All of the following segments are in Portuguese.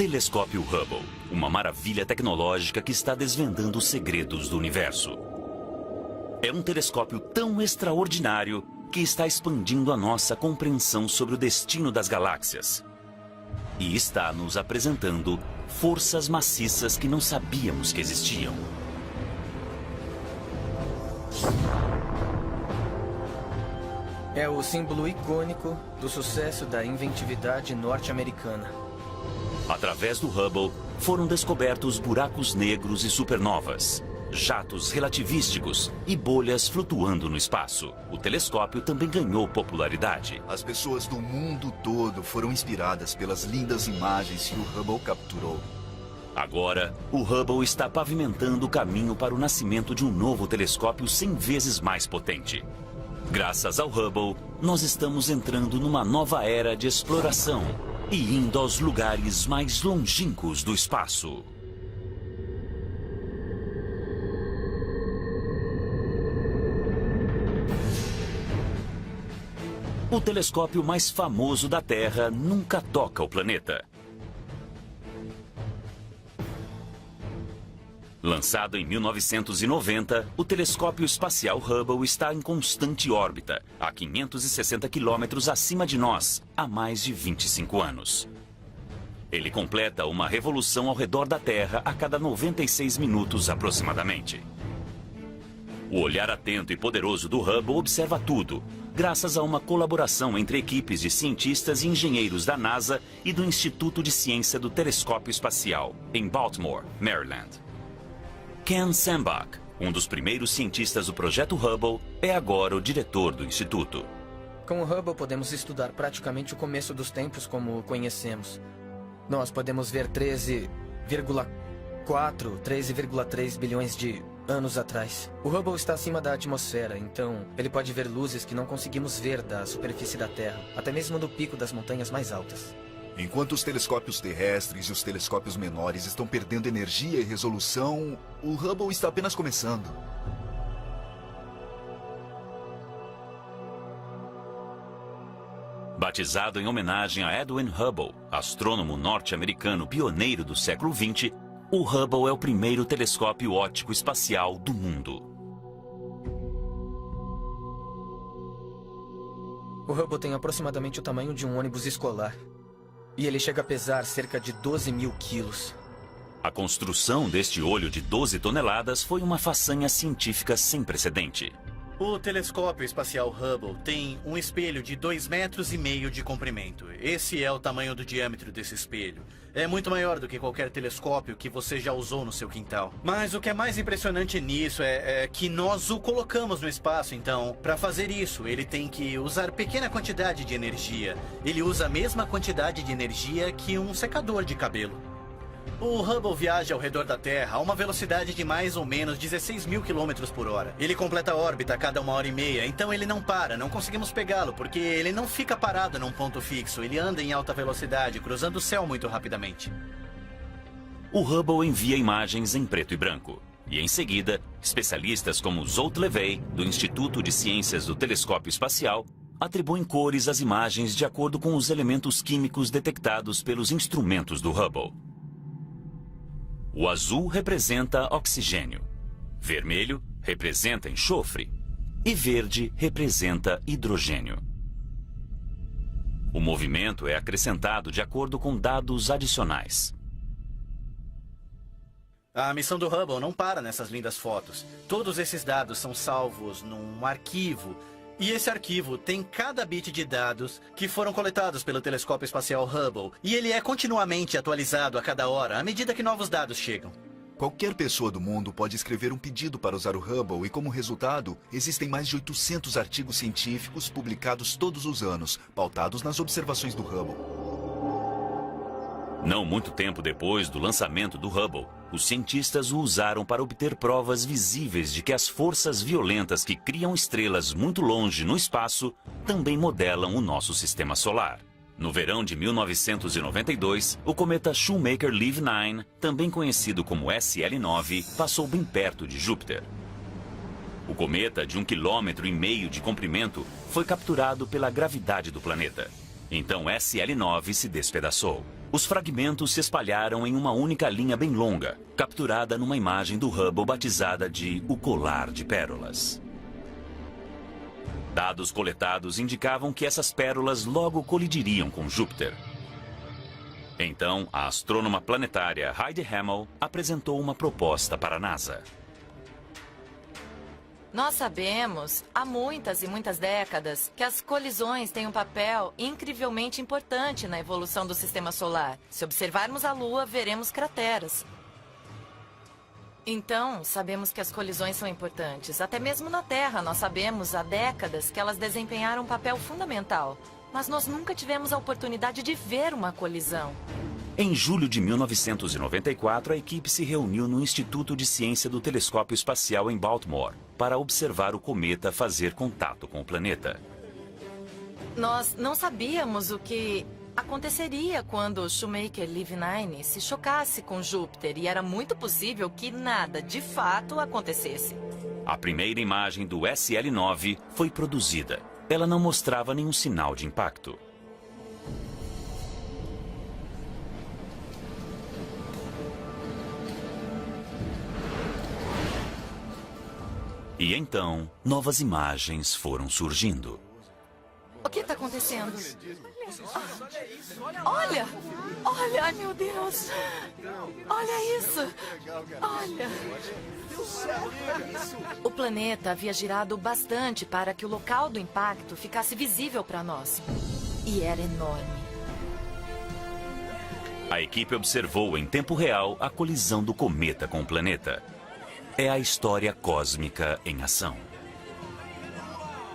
Telescópio Hubble, uma maravilha tecnológica que está desvendando os segredos do universo. É um telescópio tão extraordinário que está expandindo a nossa compreensão sobre o destino das galáxias. E está nos apresentando forças maciças que não sabíamos que existiam. É o símbolo icônico do sucesso da inventividade norte-americana. Através do Hubble, foram descobertos buracos negros e supernovas, jatos relativísticos e bolhas flutuando no espaço. O telescópio também ganhou popularidade. As pessoas do mundo todo foram inspiradas pelas lindas imagens que o Hubble capturou. Agora, o Hubble está pavimentando o caminho para o nascimento de um novo telescópio 100 vezes mais potente. Graças ao Hubble, nós estamos entrando numa nova era de exploração e indo aos lugares mais longínquos do espaço. O telescópio mais famoso da Terra nunca toca o planeta. Lançado em 1990, o telescópio espacial Hubble está em constante órbita, a 560 quilômetros acima de nós, há mais de 25 anos. Ele completa uma revolução ao redor da Terra a cada 96 minutos aproximadamente. O olhar atento e poderoso do Hubble observa tudo, graças a uma colaboração entre equipes de cientistas e engenheiros da NASA e do Instituto de Ciência do Telescópio Espacial, em Baltimore, Maryland. Ken Sembach, um dos primeiros cientistas do projeto Hubble, é agora o diretor do instituto. Com o Hubble podemos estudar praticamente o começo dos tempos como o conhecemos. Nós podemos ver 13,3 bilhões de anos atrás. O Hubble está acima da atmosfera, então ele pode ver luzes que não conseguimos ver da superfície da Terra, até mesmo do pico das montanhas mais altas. Enquanto os telescópios terrestres e os telescópios menores estão perdendo energia e resolução, o Hubble está apenas começando. Batizado em homenagem a Edwin Hubble, astrônomo norte-americano pioneiro do século XX, o Hubble é o primeiro telescópio óptico espacial do mundo. O Hubble tem aproximadamente o tamanho de um ônibus escolar. E ele chega a pesar cerca de 12 mil quilos. A construção deste olho de 12 toneladas foi uma façanha científica sem precedente. O telescópio espacial Hubble tem um espelho de 2,5 metros de comprimento. Esse é o tamanho do diâmetro desse espelho. É muito maior do que qualquer telescópio que você já usou no seu quintal. Mas o que é mais impressionante nisso é que nós o colocamos no espaço, então, para fazer isso, ele tem que usar pequena quantidade de energia. Ele usa a mesma quantidade de energia que um secador de cabelo. O Hubble viaja ao redor da Terra a uma velocidade de mais ou menos 16 mil quilômetros por hora. Ele completa a órbita a cada 1h30, então ele não para, não conseguimos pegá-lo, porque ele não fica parado num ponto fixo. Ele anda em alta velocidade, cruzando o céu muito rapidamente. O Hubble envia imagens em preto e branco. E em seguida, especialistas como Zolt Levey, do Instituto de Ciências do Telescópio Espacial, atribuem cores às imagens de acordo com os elementos químicos detectados pelos instrumentos do Hubble. O azul representa oxigênio, vermelho representa enxofre e verde representa hidrogênio. O movimento é acrescentado de acordo com dados adicionais. A missão do Hubble não para nessas lindas fotos. Todos esses dados são salvos num arquivo. E esse arquivo tem cada bit de dados que foram coletados pelo telescópio espacial Hubble. E ele é continuamente atualizado a cada hora, à medida que novos dados chegam. Qualquer pessoa do mundo pode escrever um pedido para usar o Hubble e, como resultado, existem mais de 800 artigos científicos publicados todos os anos, pautados nas observações do Hubble. Não muito tempo depois do lançamento do Hubble, os cientistas o usaram para obter provas visíveis de que as forças violentas que criam estrelas muito longe no espaço também modelam o nosso sistema solar. No verão de 1992, o cometa Shoemaker-Levy 9, também conhecido como SL9, passou bem perto de Júpiter. O cometa, de 1,5 km de comprimento, foi capturado pela gravidade do planeta. Então SL9 se despedaçou. Os fragmentos se espalharam em uma única linha bem longa, capturada numa imagem do Hubble batizada de O Colar de Pérolas. Dados coletados indicavam que essas pérolas logo colidiriam com Júpiter. Então, a astrônoma planetária Heidi Hammel apresentou uma proposta para a NASA. Nós sabemos, há muitas e muitas décadas, que as colisões têm um papel incrivelmente importante na evolução do sistema solar. Se observarmos a Lua, veremos crateras. Então, sabemos que as colisões são importantes. Até mesmo na Terra, nós sabemos há décadas que elas desempenharam um papel fundamental. Mas nós nunca tivemos a oportunidade de ver uma colisão. Em julho de 1994, a equipe se reuniu no Instituto de Ciência do Telescópio Espacial em Baltimore para observar o cometa fazer contato com o planeta. Nós não sabíamos o que aconteceria quando Shoemaker-Levy-9 se chocasse com Júpiter e era muito possível que nada de fato acontecesse. A primeira imagem do SL9 foi produzida. Ela não mostrava nenhum sinal de impacto. E então, novas imagens foram surgindo. O que está acontecendo? Olha! Olha, ai meu Deus! Olha isso! Olha! O planeta havia girado bastante para que o local do impacto ficasse visível para nós. E era enorme. A equipe observou em tempo real a colisão do cometa com o planeta. É a história cósmica em ação.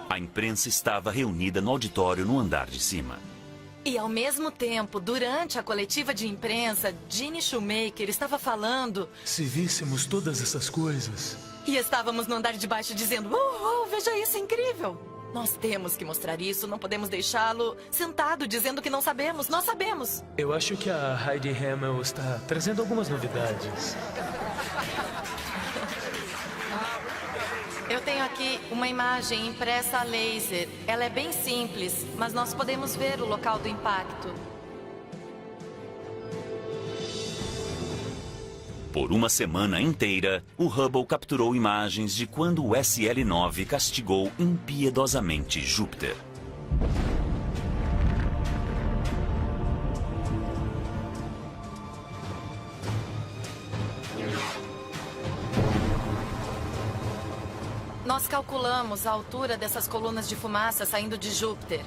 A imprensa estava reunida no auditório no andar de cima. E ao mesmo tempo, durante a coletiva de imprensa, Gene Shoemaker estava falando... Se víssemos todas essas coisas... E estávamos no andar de baixo dizendo... veja isso, é incrível! Nós temos que mostrar isso, não podemos deixá-lo sentado dizendo que não sabemos. Nós sabemos! Eu acho que a Heidi Hammel está trazendo algumas novidades. Eu tenho aqui uma imagem impressa a laser. Ela é bem simples, mas nós podemos ver o local do impacto. Por uma semana inteira, o Hubble capturou imagens de quando o SL9 castigou impiedosamente Júpiter. Nós calculamos a altura dessas colunas de fumaça saindo de Júpiter.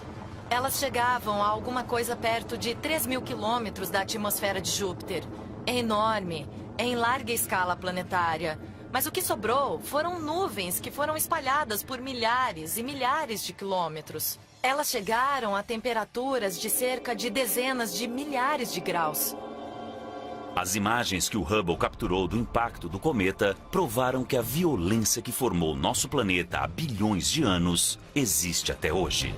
Elas chegavam a alguma coisa perto de 3.000 quilômetros da atmosfera de Júpiter. É enorme, é em larga escala planetária. Mas o que sobrou foram nuvens que foram espalhadas por milhares e milhares de quilômetros. Elas chegaram a temperaturas de cerca de dezenas de milhares de graus. As imagens que o Hubble capturou do impacto do cometa provaram que a violência que formou nosso planeta há bilhões de anos existe até hoje.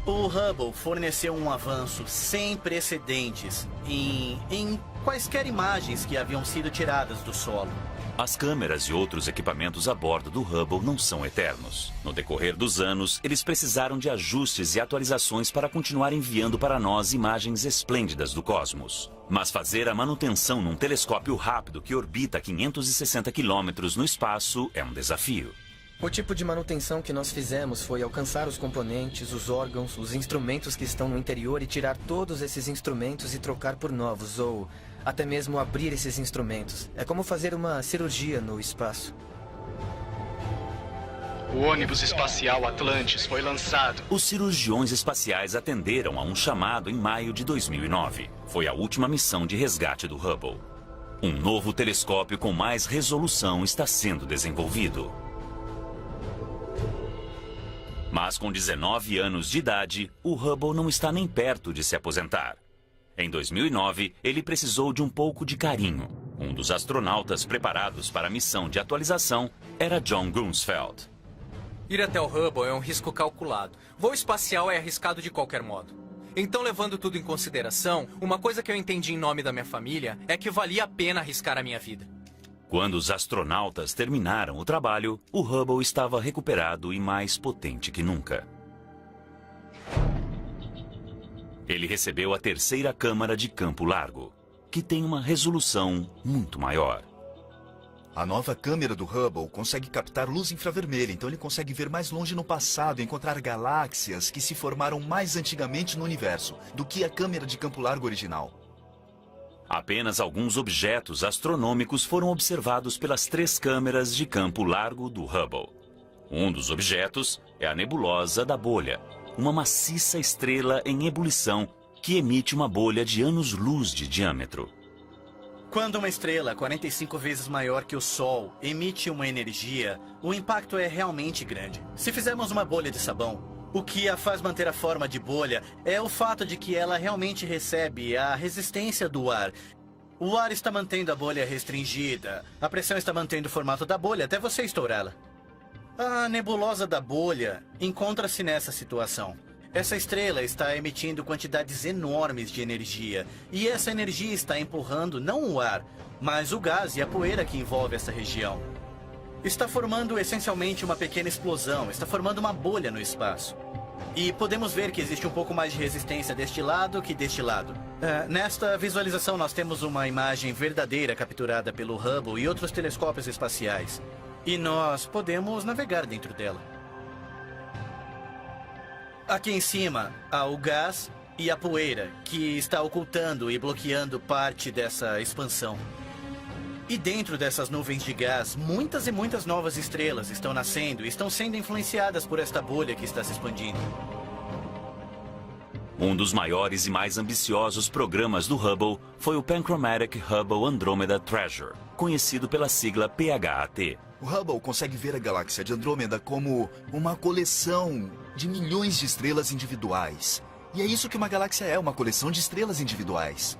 O Hubble forneceu um avanço sem precedentes em quaisquer imagens que haviam sido tiradas do solo. As câmeras e outros equipamentos a bordo do Hubble não são eternos. No decorrer dos anos, eles precisaram de ajustes e atualizações para continuar enviando para nós imagens esplêndidas do cosmos. Mas fazer a manutenção num telescópio rápido que orbita 560 quilômetros no espaço é um desafio. O tipo de manutenção que nós fizemos foi alcançar os componentes, os órgãos, os instrumentos que estão no interior e tirar todos esses instrumentos e trocar por novos, ou até mesmo abrir esses instrumentos. É como fazer uma cirurgia no espaço. O ônibus espacial Atlantis foi lançado. Os cirurgiões espaciais atenderam a um chamado em maio de 2009. Foi a última missão de resgate do Hubble. Um novo telescópio com mais resolução está sendo desenvolvido. Mas com 19 anos de idade, o Hubble não está nem perto de se aposentar. Em 2009, ele precisou de um pouco de carinho. Um dos astronautas preparados para a missão de atualização era John Grunsfeld. Ir até o Hubble é um risco calculado. Voo espacial é arriscado de qualquer modo. Então, levando tudo em consideração, uma coisa que eu entendi em nome da minha família é que valia a pena arriscar a minha vida. Quando os astronautas terminaram o trabalho, o Hubble estava recuperado e mais potente que nunca. Ele recebeu a terceira câmara de campo largo, que tem uma resolução muito maior. A nova câmera do Hubble consegue captar luz infravermelha, então ele consegue ver mais longe no passado e encontrar galáxias que se formaram mais antigamente no universo do que a câmera de campo largo original. Apenas alguns objetos astronômicos foram observados pelas 3 câmeras de campo largo do Hubble. Um dos objetos é a nebulosa da bolha, uma maciça estrela em ebulição que emite uma bolha de anos-luz de diâmetro. Quando uma estrela 45 vezes maior que o Sol emite uma energia, o impacto é realmente grande. Se fizermos uma bolha de sabão, o que a faz manter a forma de bolha é o fato de que ela realmente recebe a resistência do ar. O ar está mantendo a bolha restringida, a pressão está mantendo o formato da bolha até você estourá-la. A nebulosa da bolha encontra-se nessa situação. Essa estrela está emitindo quantidades enormes de energia, e essa energia está empurrando não o ar, mas o gás e a poeira que envolve essa região. Está formando essencialmente uma pequena explosão, está formando uma bolha no espaço. E podemos ver que existe um pouco mais de resistência deste lado que deste lado. Nesta visualização nós temos uma imagem verdadeira capturada pelo Hubble e outros telescópios espaciais. E nós podemos navegar dentro dela. Aqui em cima há o gás e a poeira, que está ocultando e bloqueando parte dessa expansão. E dentro dessas nuvens de gás, muitas e muitas novas estrelas estão nascendo e estão sendo influenciadas por esta bolha que está se expandindo. Um dos maiores e mais ambiciosos programas do Hubble foi o Panchromatic Hubble Andromeda Treasure, conhecido pela sigla PHAT. O Hubble consegue ver a galáxia de Andrômeda como uma coleção de milhões de estrelas individuais. E é isso que uma galáxia é, uma coleção de estrelas individuais.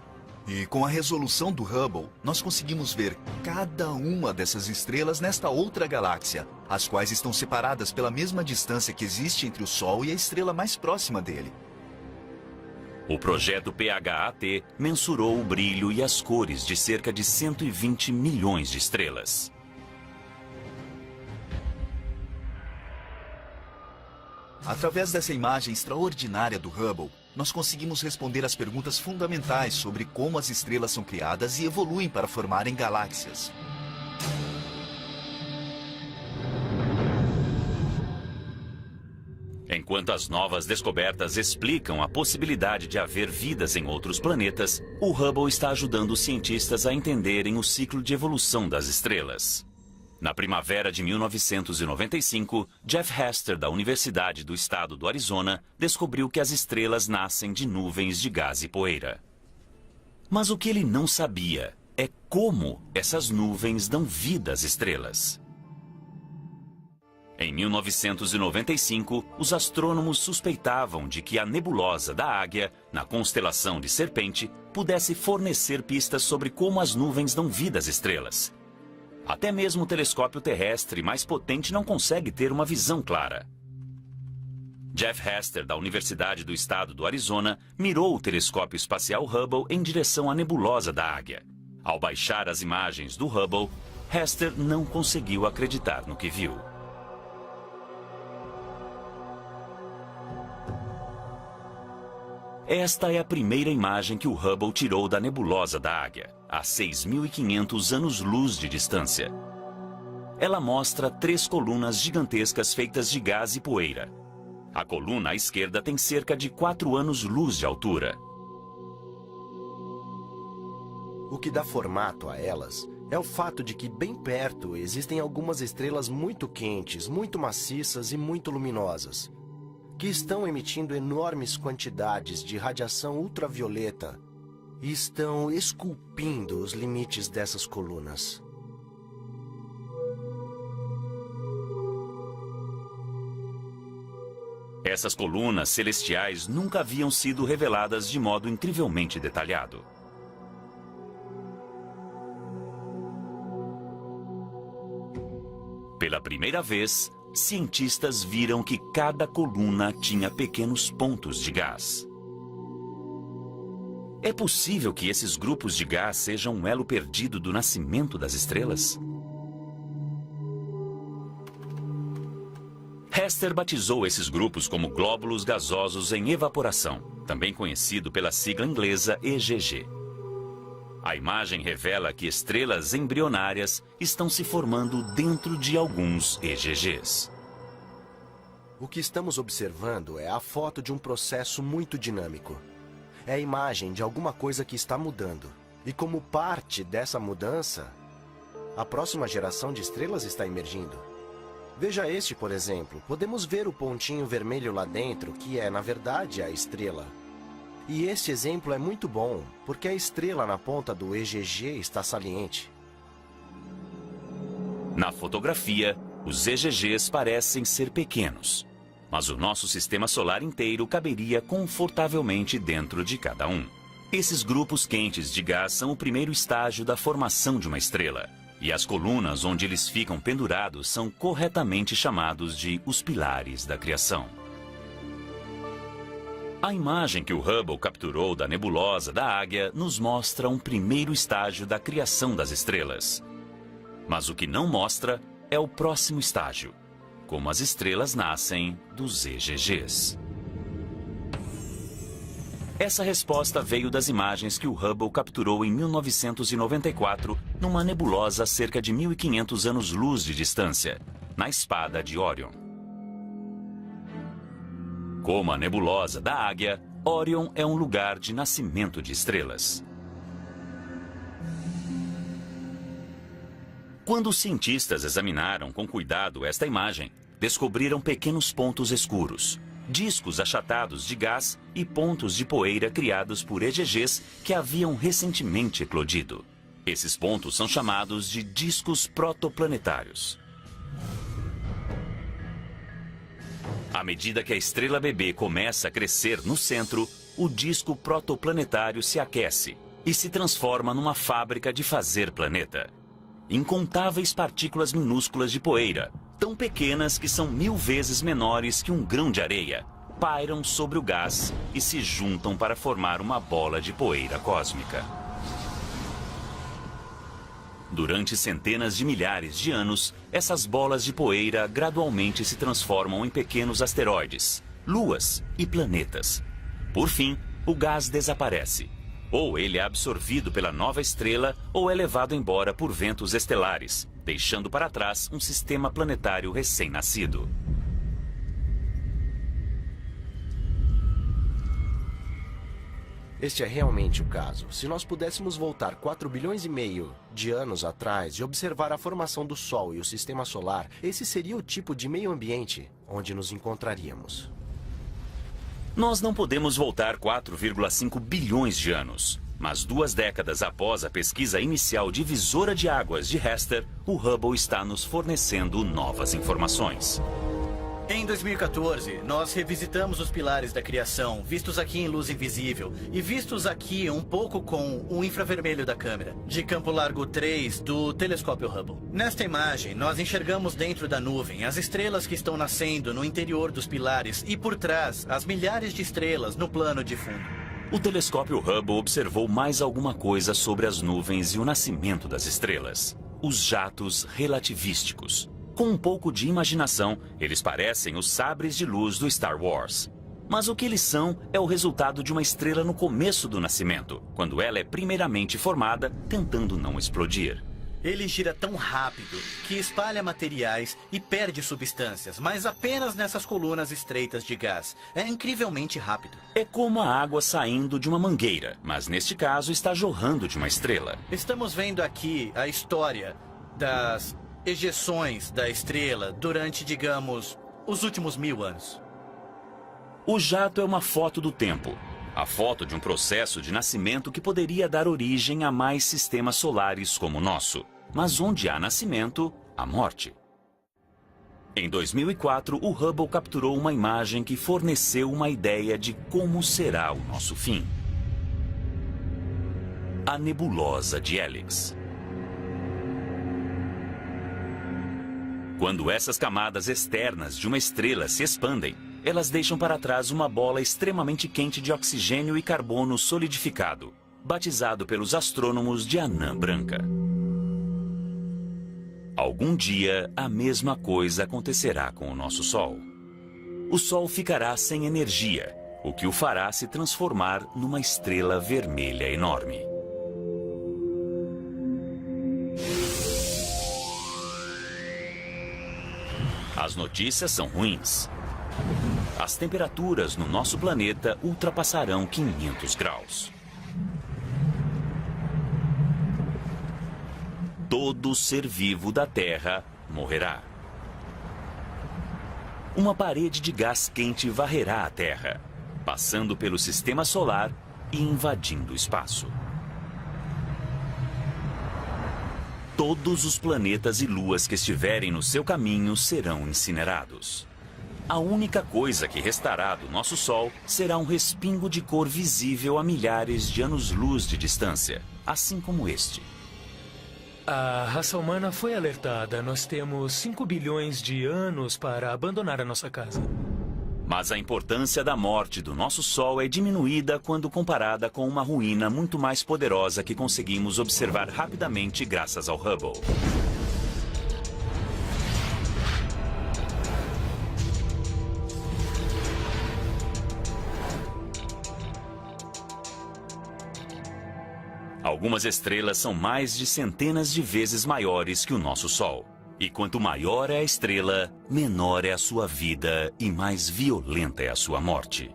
E com a resolução do Hubble, nós conseguimos ver cada uma dessas estrelas nesta outra galáxia, as quais estão separadas pela mesma distância que existe entre o Sol e a estrela mais próxima dele. O projeto PHAT mensurou o brilho e as cores de cerca de 120 milhões de estrelas. Através dessa imagem extraordinária do Hubble, nós conseguimos responder às perguntas fundamentais sobre como as estrelas são criadas e evoluem para formarem galáxias. Enquanto as novas descobertas explicam a possibilidade de haver vidas em outros planetas, o Hubble está ajudando os cientistas a entenderem o ciclo de evolução das estrelas. Na primavera de 1995, Jeff Hester, da Universidade do Estado do Arizona, descobriu que as estrelas nascem de nuvens de gás e poeira. Mas o que ele não sabia é como essas nuvens dão vida às estrelas. Em 1995, os astrônomos suspeitavam de que a nebulosa da Águia, na constelação de Serpente, pudesse fornecer pistas sobre como as nuvens dão vida às estrelas. Até mesmo o telescópio terrestre mais potente não consegue ter uma visão clara. Jeff Hester, da Universidade do Estado do Arizona, mirou o telescópio espacial Hubble em direção à nebulosa da Águia. Ao baixar as imagens do Hubble, Hester não conseguiu acreditar no que viu. Esta é a primeira imagem que o Hubble tirou da nebulosa da Águia, a 6.500 anos-luz de distância. Ela mostra 3 colunas gigantescas feitas de gás e poeira. A coluna à esquerda tem cerca de 4 anos-luz de altura. O que dá formato a elas é o fato de que bem perto existem algumas estrelas muito quentes, muito maciças e muito luminosas, que estão emitindo enormes quantidades de radiação ultravioleta e estão esculpindo os limites dessas colunas. Essas colunas celestiais nunca haviam sido reveladas de modo incrivelmente detalhado. Pela primeira vez, cientistas viram que cada coluna tinha pequenos pontos de gás. É possível que esses grupos de gás sejam um elo perdido do nascimento das estrelas? Hester batizou esses grupos como glóbulos gasosos em evaporação, também conhecido pela sigla inglesa EGG. A imagem revela que estrelas embrionárias estão se formando dentro de alguns EGGs. O que estamos observando é a foto de um processo muito dinâmico. É a imagem de alguma coisa que está mudando. E como parte dessa mudança, a próxima geração de estrelas está emergindo. Veja este, por exemplo. Podemos ver o pontinho vermelho lá dentro, que é, na verdade, a estrela. E este exemplo é muito bom, porque a estrela na ponta do EGG está saliente. Na fotografia, os EGGs parecem ser pequenos, mas o nosso sistema solar inteiro caberia confortavelmente dentro de cada um. Esses grupos quentes de gás são o primeiro estágio da formação de uma estrela, e as colunas onde eles ficam pendurados são corretamente chamados de os pilares da criação. A imagem que o Hubble capturou da nebulosa da Águia nos mostra um primeiro estágio da criação das estrelas. Mas o que não mostra é o próximo estágio, como as estrelas nascem dos EGGs. Essa resposta veio das imagens que o Hubble capturou em 1994 numa nebulosa a cerca de 1.500 anos-luz de distância, na espada de Órion. Como a nebulosa da Águia, Órion é um lugar de nascimento de estrelas. Quando os cientistas examinaram com cuidado esta imagem, descobriram pequenos pontos escuros, discos achatados de gás e pontos de poeira criados por EGGs que haviam recentemente eclodido. Esses pontos são chamados de discos protoplanetários. À medida que a estrela bebê começa a crescer no centro, o disco protoplanetário se aquece e se transforma numa fábrica de fazer planeta. Incontáveis partículas minúsculas de poeira, tão pequenas que são 1000 vezes menores que um grão de areia, pairam sobre o gás e se juntam para formar uma bola de poeira cósmica. Durante centenas de milhares de anos, essas bolas de poeira gradualmente se transformam em pequenos asteroides, luas e planetas. Por fim, o gás desaparece. Ou ele é absorvido pela nova estrela ou é levado embora por ventos estelares, deixando para trás um sistema planetário recém-nascido. Este é realmente o caso. Se nós pudéssemos voltar 4,5 bilhões de anos atrás e observar a formação do Sol e o Sistema Solar, esse seria o tipo de meio ambiente onde nos encontraríamos. Nós não podemos voltar 4,5 bilhões de anos, mas 2 décadas após a pesquisa inicial divisora de águas de Hester, o Hubble está nos fornecendo novas informações. Em 2014, nós revisitamos os pilares da criação, vistos aqui em luz invisível e vistos aqui um pouco com o infravermelho da câmera, de campo largo 3 do telescópio Hubble. Nesta imagem, nós enxergamos dentro da nuvem as estrelas que estão nascendo no interior dos pilares e por trás as milhares de estrelas no plano de fundo. O telescópio Hubble observou mais alguma coisa sobre as nuvens e o nascimento das estrelas: os jatos relativísticos. Com um pouco de imaginação, eles parecem os sabres de luz do Star Wars. Mas o que eles são é o resultado de uma estrela no começo do nascimento, quando ela é primeiramente formada, tentando não explodir. Ele gira tão rápido que espalha materiais e perde substâncias, mas apenas nessas colunas estreitas de gás. É incrivelmente rápido. É como a água saindo de uma mangueira, mas neste caso está jorrando de uma estrela. Estamos vendo aqui a história das ejeções da estrela durante, digamos, os últimos 1000 anos. O jato é uma foto do tempo. A foto de um processo de nascimento que poderia dar origem a mais sistemas solares como o nosso. Mas onde há nascimento, há morte. Em 2004, o Hubble capturou uma imagem que forneceu uma ideia de como será o nosso fim. A nebulosa de Helix. Quando essas camadas externas de uma estrela se expandem, elas deixam para trás uma bola extremamente quente de oxigênio e carbono solidificado, batizado pelos astrônomos de anã branca. Algum dia, a mesma coisa acontecerá com o nosso Sol. o Sol ficará sem energia, o que o fará se transformar numa estrela vermelha enorme. As notícias são ruins. As temperaturas no nosso planeta ultrapassarão 500 graus. Todo ser vivo da Terra morrerá. Uma parede de gás quente varrerá a Terra, passando pelo sistema solar e invadindo o espaço. Todos os planetas e luas que estiverem no seu caminho serão incinerados. A única coisa que restará do nosso Sol será um respingo de cor visível a milhares de anos-luz de distância, assim como este. A raça humana foi alertada. Nós temos 5 bilhões de anos para abandonar a nossa casa. Mas a importância da morte do nosso Sol é diminuída quando comparada com uma ruína muito mais poderosa que conseguimos observar rapidamente graças ao Hubble. Algumas estrelas são mais de centenas de vezes maiores que o nosso Sol. E quanto maior é a estrela, menor é a sua vida e mais violenta é a sua morte.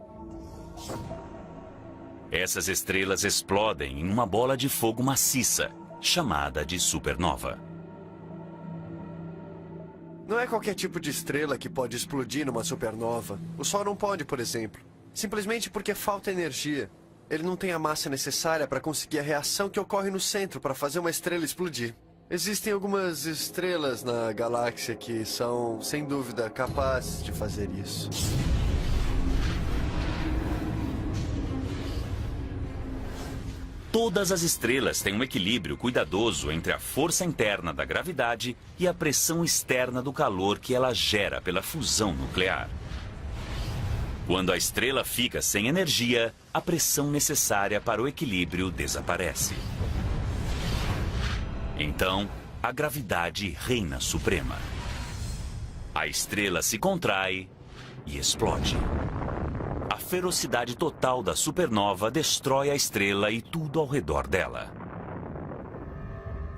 Essas estrelas explodem em uma bola de fogo maciça, chamada de supernova. Não é qualquer tipo de estrela que pode explodir numa supernova. O Sol não pode, por exemplo. Simplesmente porque falta energia. Ele não tem a massa necessária para conseguir a reação que ocorre no centro para fazer uma estrela explodir. Existem algumas estrelas na galáxia que são, sem dúvida, capazes de fazer isso. Todas as estrelas têm um equilíbrio cuidadoso entre a força interna da gravidade e a pressão externa do calor que ela gera pela fusão nuclear. Quando a estrela fica sem energia, a pressão necessária para o equilíbrio desaparece. Então, a gravidade reina suprema. A estrela se contrai e explode. A ferocidade total da supernova destrói a estrela e tudo ao redor dela.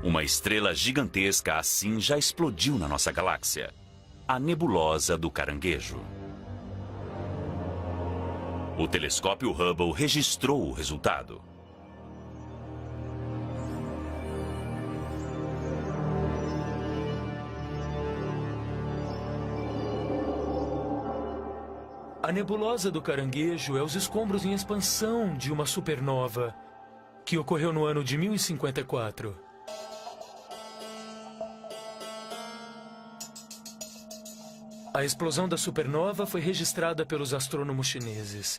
Uma estrela gigantesca assim já explodiu na nossa galáxia, a nebulosa do Caranguejo. O telescópio Hubble registrou o resultado. A nebulosa do Caranguejo é os escombros em expansão de uma supernova que ocorreu no ano de 1054. A explosão da supernova foi registrada pelos astrônomos chineses.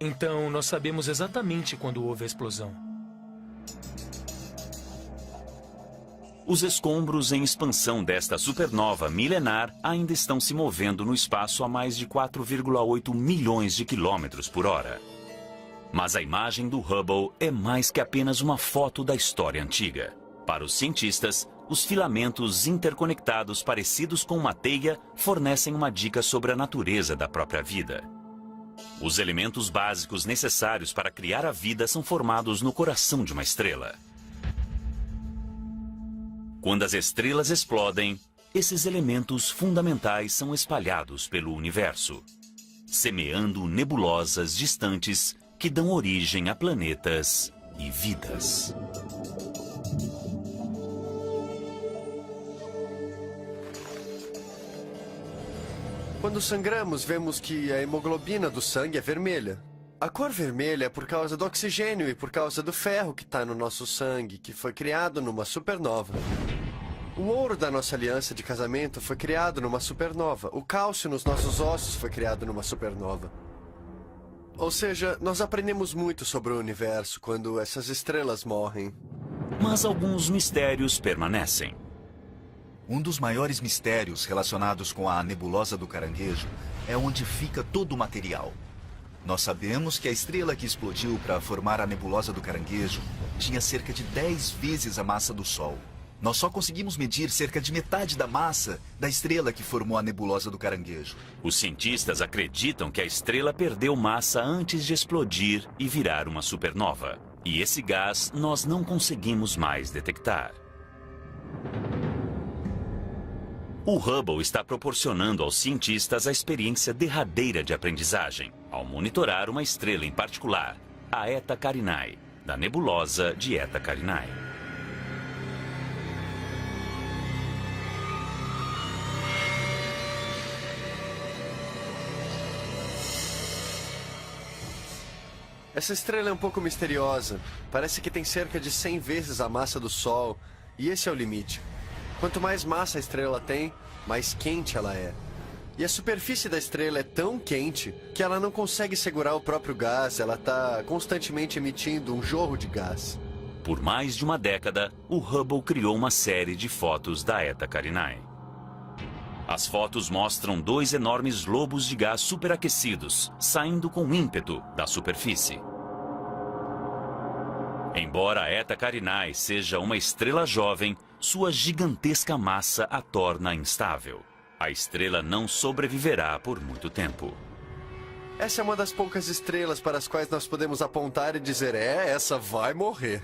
Então, nós sabemos exatamente quando houve a explosão. Os escombros em expansão desta supernova milenar ainda estão se movendo no espaço a mais de 4,8 milhões de quilômetros por hora. Mas a imagem do Hubble é mais que apenas uma foto da história antiga. Para os cientistas, os filamentos interconectados parecidos com uma teia fornecem uma dica sobre a natureza da própria vida. Os elementos básicos necessários para criar a vida são formados no coração de uma estrela. Quando as estrelas explodem, esses elementos fundamentais são espalhados pelo universo, semeando nebulosas distantes que dão origem a planetas e vidas. Quando sangramos, vemos que a hemoglobina do sangue é vermelha. A cor vermelha é por causa do oxigênio e por causa do ferro que está no nosso sangue, que foi criado numa supernova. O ouro da nossa aliança de casamento foi criado numa supernova. O cálcio nos nossos ossos foi criado numa supernova. Ou seja, nós aprendemos muito sobre o universo quando essas estrelas morrem. Mas alguns mistérios permanecem. Um dos maiores mistérios relacionados com a nebulosa do Caranguejo é onde fica todo o material. Nós sabemos que a estrela que explodiu para formar a nebulosa do Caranguejo tinha cerca de 10 vezes a massa do Sol. Nós só conseguimos medir cerca de metade da massa da estrela que formou a nebulosa do Caranguejo. Os cientistas acreditam que a estrela perdeu massa antes de explodir e virar uma supernova. E esse gás nós não conseguimos mais detectar. O Hubble está proporcionando aos cientistas a experiência derradeira de aprendizagem, ao monitorar uma estrela em particular, a Eta Carinae, da nebulosa de Eta Carinae. Essa estrela é um pouco misteriosa. Parece que tem cerca de 100 vezes a massa do Sol, e esse é o limite. Quanto mais massa a estrela tem, mais quente ela é. E a superfície da estrela é tão quente que ela não consegue segurar o próprio gás, ela está constantemente emitindo um jorro de gás. Por mais de uma década, o Hubble criou uma série de fotos da Eta Carinae. As fotos mostram 2 enormes lobos de gás superaquecidos, saindo com ímpeto da superfície. Embora a Eta Carinae seja uma estrela jovem, sua gigantesca massa a torna instável. A estrela não sobreviverá por muito tempo. Essa é uma das poucas estrelas para as quais nós podemos apontar e dizer, essa vai morrer.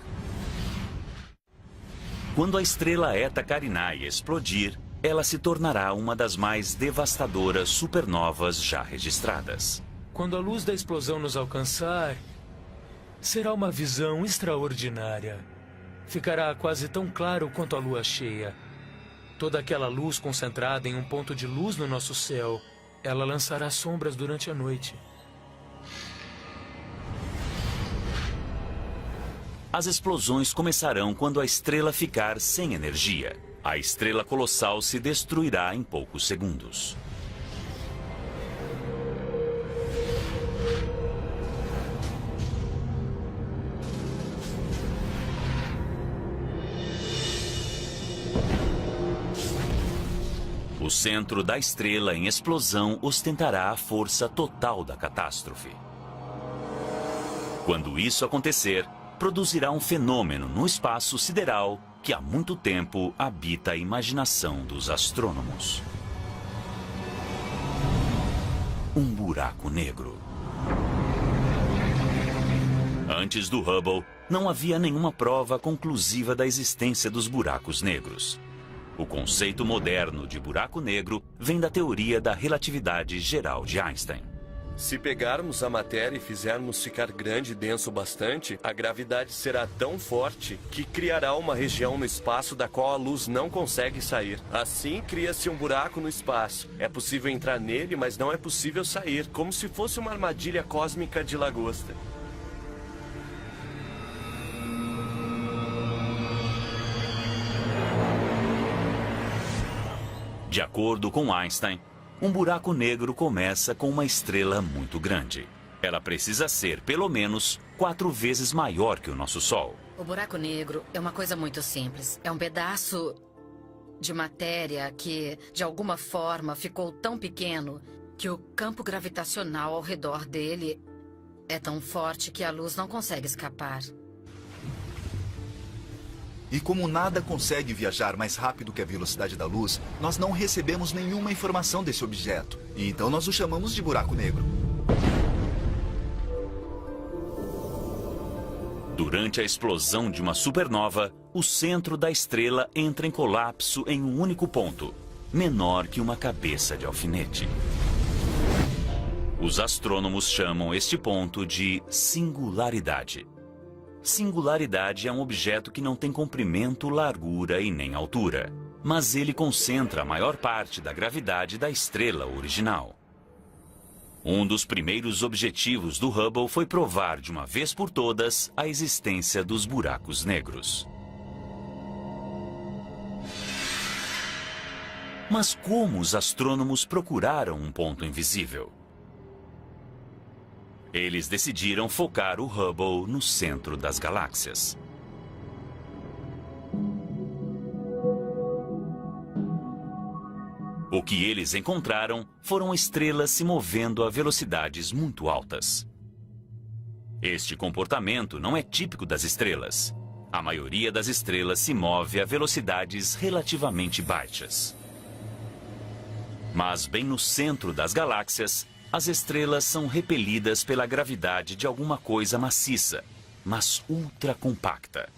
Quando a estrela Eta Carinae explodir, ela se tornará uma das mais devastadoras supernovas já registradas. Quando a luz da explosão nos alcançar, será uma visão extraordinária. Ficará quase tão claro quanto a lua cheia. Toda aquela luz concentrada em um ponto de luz no nosso céu, ela lançará sombras durante a noite. As explosões começarão quando a estrela ficar sem energia. A estrela colossal se destruirá em poucos segundos. O centro da estrela em explosão ostentará a força total da catástrofe. Quando isso acontecer, produzirá um fenômeno no espaço sideral que há muito tempo habita a imaginação dos astrônomos. Um buraco negro. Antes do Hubble, não havia nenhuma prova conclusiva da existência dos buracos negros. O conceito moderno de buraco negro vem da teoria da relatividade geral de Einstein. Se pegarmos a matéria e fizermos ficar grande e denso bastante, a gravidade será tão forte que criará uma região no espaço da qual a luz não consegue sair. Assim, cria-se um buraco no espaço. É possível entrar nele, mas não é possível sair, como se fosse uma armadilha cósmica de lagosta. De acordo com Einstein, um buraco negro começa com uma estrela muito grande. Ela precisa ser, pelo menos, 4 vezes maior que o nosso Sol. O buraco negro é uma coisa muito simples. É um pedaço de matéria que, de alguma forma, ficou tão pequeno que o campo gravitacional ao redor dele é tão forte que a luz não consegue escapar. E como nada consegue viajar mais rápido que a velocidade da luz, nós não recebemos nenhuma informação desse objeto. E então nós o chamamos de buraco negro. Durante a explosão de uma supernova, o centro da estrela entra em colapso em um único ponto, menor que uma cabeça de alfinete. Os astrônomos chamam este ponto de singularidade. Singularidade é um objeto que não tem comprimento, largura e nem altura, mas ele concentra a maior parte da gravidade da estrela original. Um dos primeiros objetivos do Hubble foi provar de uma vez por todas a existência dos buracos negros. Mas como os astrônomos procuraram um ponto invisível? Eles decidiram focar o Hubble no centro das galáxias. O que eles encontraram foram estrelas se movendo a velocidades muito altas. Este comportamento não é típico das estrelas. A maioria das estrelas se move a velocidades relativamente baixas. Mas bem no centro das galáxias, as estrelas são repelidas pela gravidade de alguma coisa maciça, mas ultra compacta.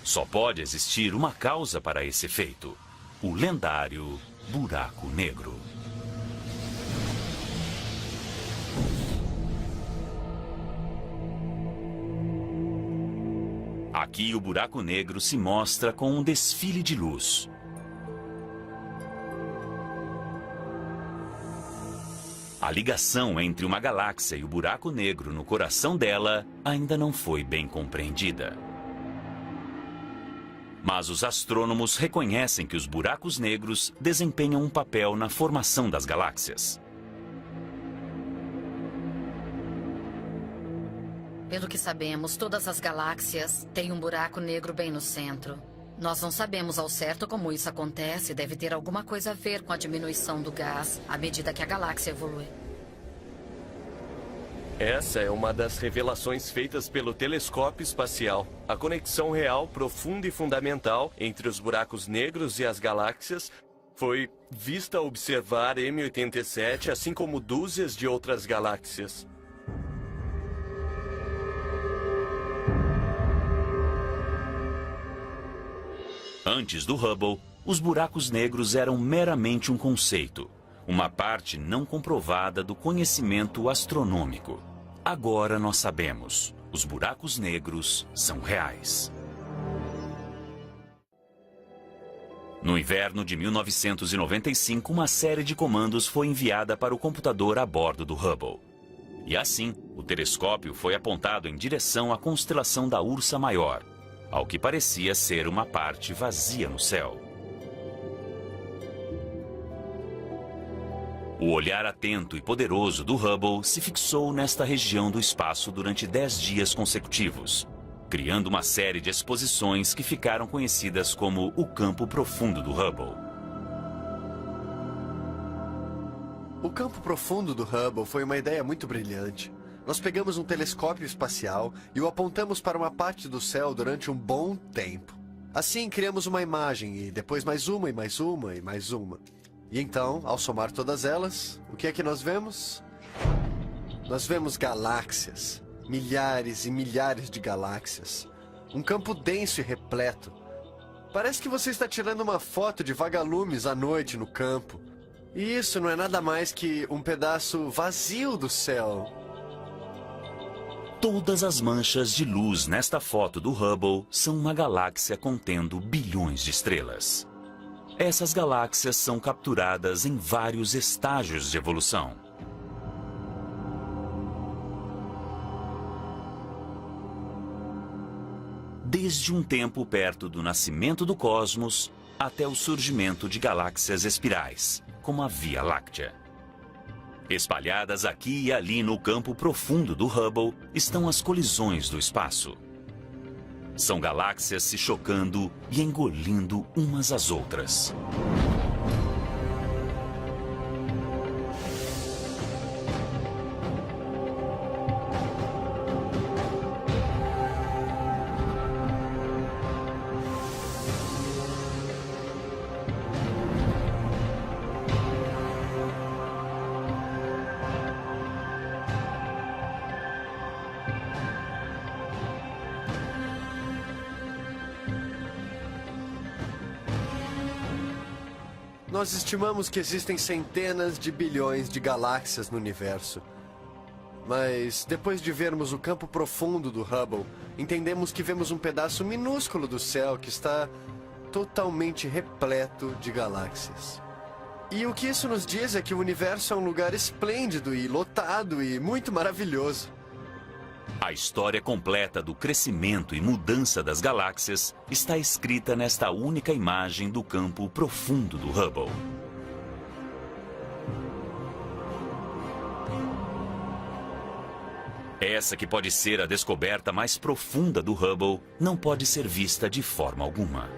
Só pode existir uma causa para esse efeito: o lendário buraco negro. Aqui o buraco negro se mostra com um desfile de luz. A ligação entre uma galáxia e o buraco negro no coração dela ainda não foi bem compreendida. Mas os astrônomos reconhecem que os buracos negros desempenham um papel na formação das galáxias. Pelo que sabemos, todas as galáxias têm um buraco negro bem no centro. Nós não sabemos ao certo como isso acontece. Deve ter alguma coisa a ver com a diminuição do gás à medida que a galáxia evolui. Essa é uma das revelações feitas pelo telescópio espacial. A conexão real, profunda e fundamental entre os buracos negros e as galáxias foi vista ao observar M87, assim como dúzias de outras galáxias. Antes do Hubble, os buracos negros eram meramente um conceito, uma parte não comprovada do conhecimento astronômico. Agora nós sabemos, os buracos negros são reais. No inverno de 1995, uma série de comandos foi enviada para o computador a bordo do Hubble. E assim, o telescópio foi apontado em direção à constelação da Ursa Maior, ao que parecia ser uma parte vazia no céu. O olhar atento e poderoso do Hubble se fixou nesta região do espaço durante 10 dias consecutivos, criando uma série de exposições que ficaram conhecidas como o campo profundo do Hubble. O campo profundo do Hubble foi uma ideia muito brilhante. Nós pegamos um telescópio espacial e o apontamos para uma parte do céu durante um bom tempo. Assim, criamos uma imagem e depois mais uma e mais uma e mais uma. E então, ao somar todas elas, o que é que nós vemos? Nós vemos galáxias, milhares e milhares de galáxias. Um campo denso e repleto. Parece que você está tirando uma foto de vagalumes à noite no campo. E isso não é nada mais que um pedaço vazio do céu. Todas as manchas de luz nesta foto do Hubble são uma galáxia contendo bilhões de estrelas. Essas galáxias são capturadas em vários estágios de evolução. Desde um tempo perto do nascimento do cosmos até o surgimento de galáxias espirais, como a Via Láctea. Espalhadas aqui e ali no campo profundo do Hubble estão as colisões do espaço. São galáxias se chocando e engolindo umas às outras. Nós estimamos que existem centenas de bilhões de galáxias no universo. Mas, depois de vermos o campo profundo do Hubble, entendemos que vemos um pedaço minúsculo do céu que está totalmente repleto de galáxias. E o que isso nos diz é que o universo é um lugar esplêndido e lotado e muito maravilhoso. A história completa do crescimento e mudança das galáxias está escrita nesta única imagem do campo profundo do Hubble. Essa que pode ser a descoberta mais profunda do Hubble não pode ser vista de forma alguma.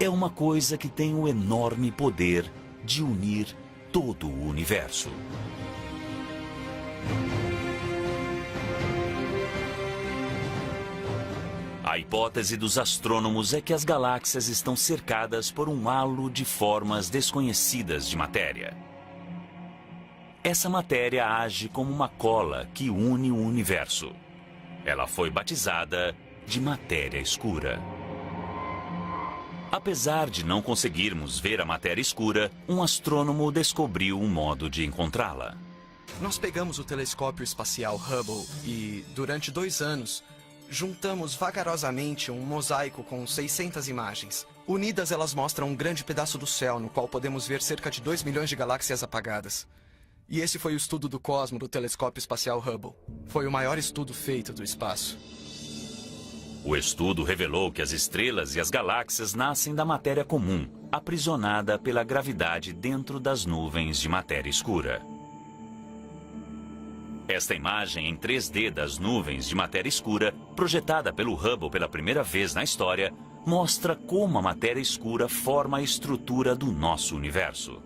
É uma coisa que tem o enorme poder de unir todo o universo. A hipótese dos astrônomos é que as galáxias estão cercadas por um halo de formas desconhecidas de matéria. Essa matéria age como uma cola que une o universo. Ela foi batizada de matéria escura. Apesar de não conseguirmos ver a matéria escura, um astrônomo descobriu um modo de encontrá-la. Nós pegamos o telescópio espacial Hubble e, durante 2 anos, juntamos vagarosamente um mosaico com 600 imagens. Unidas, elas mostram um grande pedaço do céu, no qual podemos ver cerca de 2 milhões de galáxias apagadas. E esse foi o estudo do cosmo do telescópio espacial Hubble. Foi o maior estudo feito do espaço. O estudo revelou que as estrelas e as galáxias nascem da matéria comum, aprisionada pela gravidade dentro das nuvens de matéria escura. Esta imagem em 3D das nuvens de matéria escura, projetada pelo Hubble pela primeira vez na história, mostra como a matéria escura forma a estrutura do nosso universo.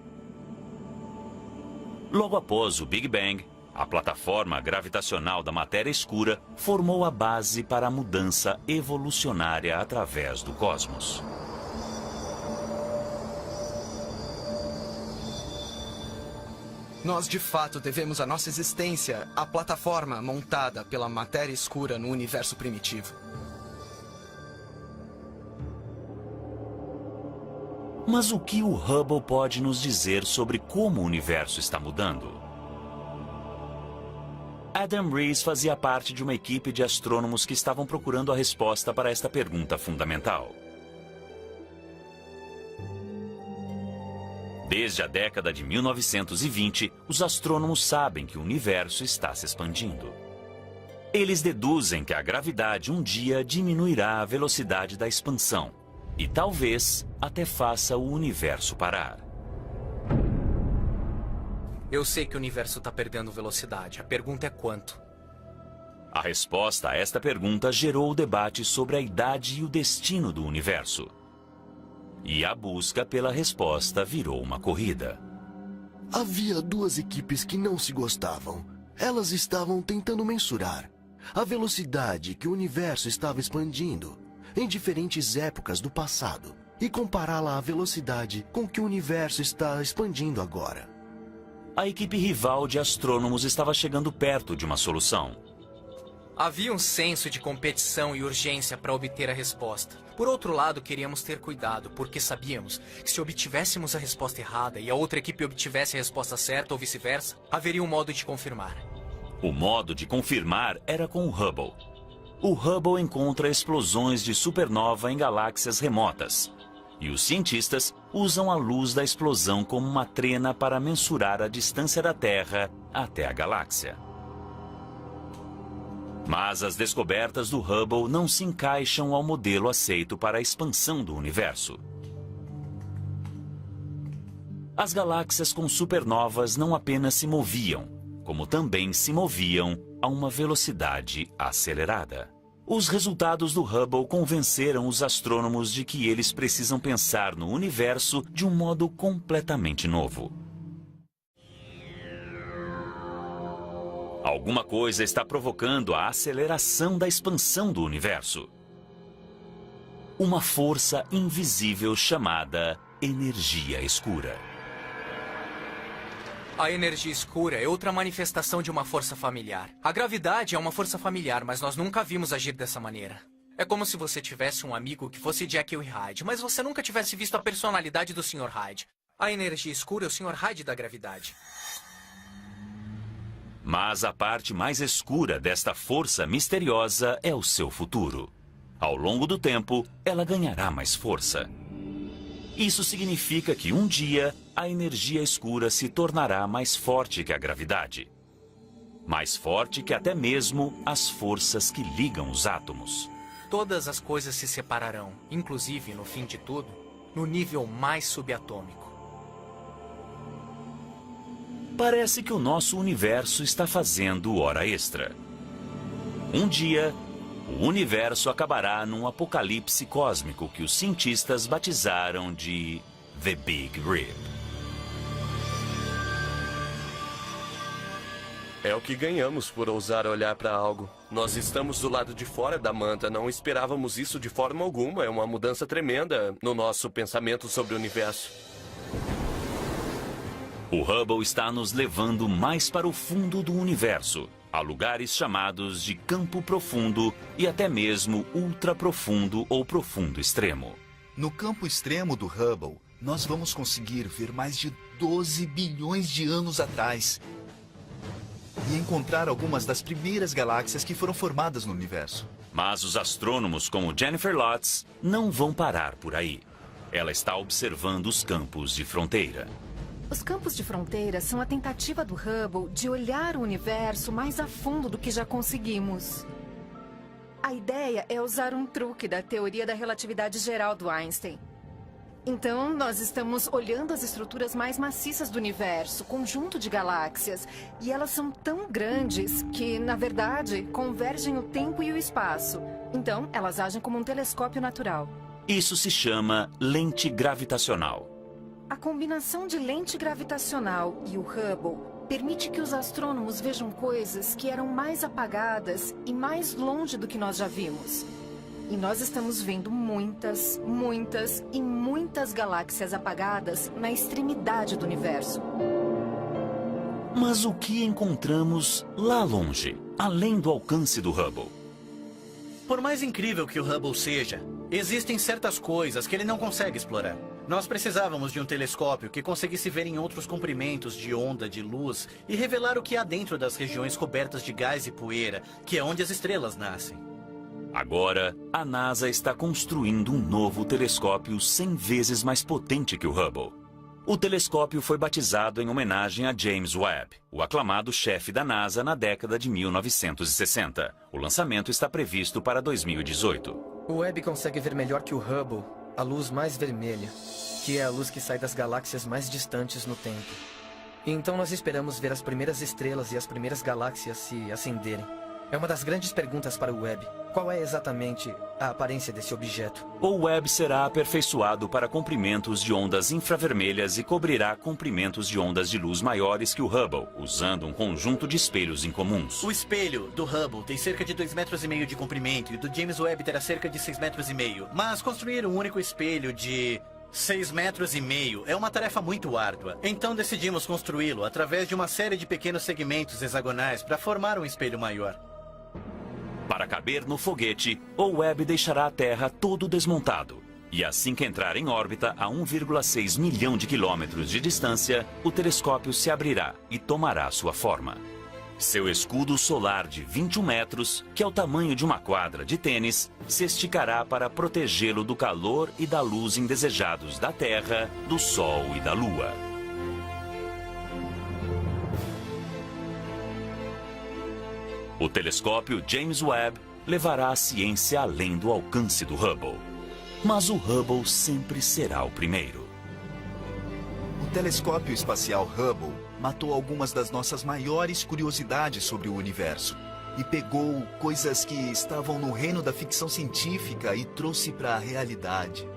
Logo após o Big Bang, a plataforma gravitacional da matéria escura formou a base para a mudança evolucionária através do cosmos. Nós, de fato, devemos a nossa existência à plataforma montada pela matéria escura no universo primitivo. Mas o que o Hubble pode nos dizer sobre como o universo está mudando? Adam Rees fazia parte de uma equipe de astrônomos que estavam procurando a resposta para esta pergunta fundamental. Desde a década de 1920, os astrônomos sabem que o universo está se expandindo. Eles deduzem que a gravidade um dia diminuirá a velocidade da expansão e talvez até faça o universo parar. Eu sei que o universo está perdendo velocidade. A pergunta é quanto? A resposta a esta pergunta gerou o debate sobre a idade e o destino do universo. E a busca pela resposta virou uma corrida. Havia 2 equipes que não se gostavam. Elas estavam tentando mensurar a velocidade que o universo estava expandindo em diferentes épocas do passado e compará-la à velocidade com que o universo está expandindo agora. A equipe rival de astrônomos estava chegando perto de uma solução. Havia um senso de competição e urgência para obter a resposta. Por outro lado, queríamos ter cuidado, porque sabíamos que se obtivéssemos a resposta errada e a outra equipe obtivesse a resposta certa ou vice-versa, haveria um modo de confirmar. O modo de confirmar era com o Hubble. O Hubble encontra explosões de supernova em galáxias remotas. E os cientistas usam a luz da explosão como uma trena para mensurar a distância da Terra até a galáxia. Mas as descobertas do Hubble não se encaixam ao modelo aceito para a expansão do universo. As galáxias com supernovas não apenas se moviam, como também se moviam a uma velocidade acelerada. Os resultados do Hubble convenceram os astrônomos de que eles precisam pensar no universo de um modo completamente novo. Alguma coisa está provocando a aceleração da expansão do universo. Uma força invisível chamada energia escura. A energia escura é outra manifestação de uma força familiar. A gravidade é uma força familiar, mas nós nunca vimos agir dessa maneira. É como se você tivesse um amigo que fosse Jekyll e Hyde, mas você nunca tivesse visto a personalidade do Sr. Hyde. A energia escura é o Sr. Hyde da gravidade. Mas a parte mais escura desta força misteriosa é o seu futuro. Ao longo do tempo, ela ganhará mais força. Isso significa que um dia a energia escura se tornará mais forte que a gravidade. Mais forte que até mesmo as forças que ligam os átomos. Todas as coisas se separarão, inclusive, no fim de tudo, no nível mais subatômico. Parece que o nosso universo está fazendo hora extra. Um dia, o universo acabará num apocalipse cósmico que os cientistas batizaram de The Big Rip. É o que ganhamos por ousar olhar para algo. Nós estamos do lado de fora da manta, não esperávamos isso de forma alguma. É uma mudança tremenda no nosso pensamento sobre o universo. O Hubble está nos levando mais para o fundo do universo, a lugares chamados de campo profundo e até mesmo ultraprofundo ou profundo extremo. No campo extremo do Hubble, nós vamos conseguir ver mais de 12 bilhões de anos atrás e encontrar algumas das primeiras galáxias que foram formadas no universo. Mas os astrônomos como Jennifer Lotz não vão parar por aí. Ela está observando os campos de fronteira. Os campos de fronteira são a tentativa do Hubble de olhar o universo mais a fundo do que já conseguimos. A ideia é usar um truque da teoria da relatividade geral do Einstein. Então, nós estamos olhando as estruturas mais maciças do universo, conjunto de galáxias, e elas são tão grandes que, na verdade, convergem o tempo e o espaço. Então, elas agem como um telescópio natural. Isso se chama lente gravitacional. A combinação de lente gravitacional e o Hubble permite que os astrônomos vejam coisas que eram mais apagadas e mais longe do que nós já vimos. E nós estamos vendo muitas, muitas e muitas galáxias apagadas na extremidade do universo. Mas o que encontramos lá longe, além do alcance do Hubble? Por mais incrível que o Hubble seja, existem certas coisas que ele não consegue explorar. Nós precisávamos de um telescópio que conseguisse ver em outros comprimentos de onda de luz e revelar o que há dentro das regiões cobertas de gás e poeira, que é onde as estrelas nascem. Agora, a NASA está construindo um novo telescópio 100 vezes mais potente que o Hubble. O telescópio foi batizado em homenagem a James Webb, o aclamado chefe da NASA na década de 1960. O lançamento está previsto para 2018. O Webb consegue ver melhor que o Hubble a luz mais vermelha, que é a luz que sai das galáxias mais distantes no tempo. Então nós esperamos ver as primeiras estrelas e as primeiras galáxias se acenderem. É uma das grandes perguntas para o Webb. Qual é exatamente a aparência desse objeto? O Webb será aperfeiçoado para comprimentos de ondas infravermelhas e cobrirá comprimentos de ondas de luz maiores que o Hubble, usando um conjunto de espelhos incomuns. O espelho do Hubble tem cerca de 2,5 metros de comprimento e o do James Webb terá cerca de 6,5 metros. Mas construir um único espelho de 6,5 metros é uma tarefa muito árdua. Então decidimos construí-lo através de uma série de pequenos segmentos hexagonais para formar um espelho maior. Para caber no foguete, o Webb deixará a Terra todo desmontado. E assim que entrar em órbita a 1,6 milhão de quilômetros de distância, o telescópio se abrirá e tomará sua forma. Seu escudo solar de 21 metros, que é o tamanho de uma quadra de tênis, se esticará para protegê-lo do calor e da luz indesejados da Terra, do Sol e da Lua. O telescópio James Webb levará a ciência além do alcance do Hubble. Mas o Hubble sempre será o primeiro. O telescópio espacial Hubble matou algumas das nossas maiores curiosidades sobre o universo e pegou coisas que estavam no reino da ficção científica e trouxe para a realidade.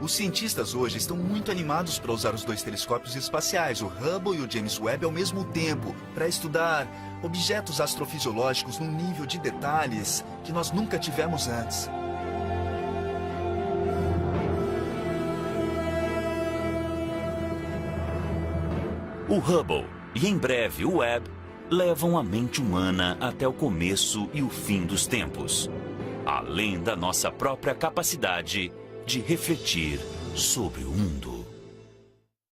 Os cientistas hoje estão muito animados para usar os dois telescópios espaciais, o Hubble e o James Webb, ao mesmo tempo, para estudar objetos astrofisiológicos num nível de detalhes que nós nunca tivemos antes. O Hubble e, em breve, o Webb levam a mente humana até o começo e o fim dos tempos, além da nossa própria capacidade de refletir sobre o mundo.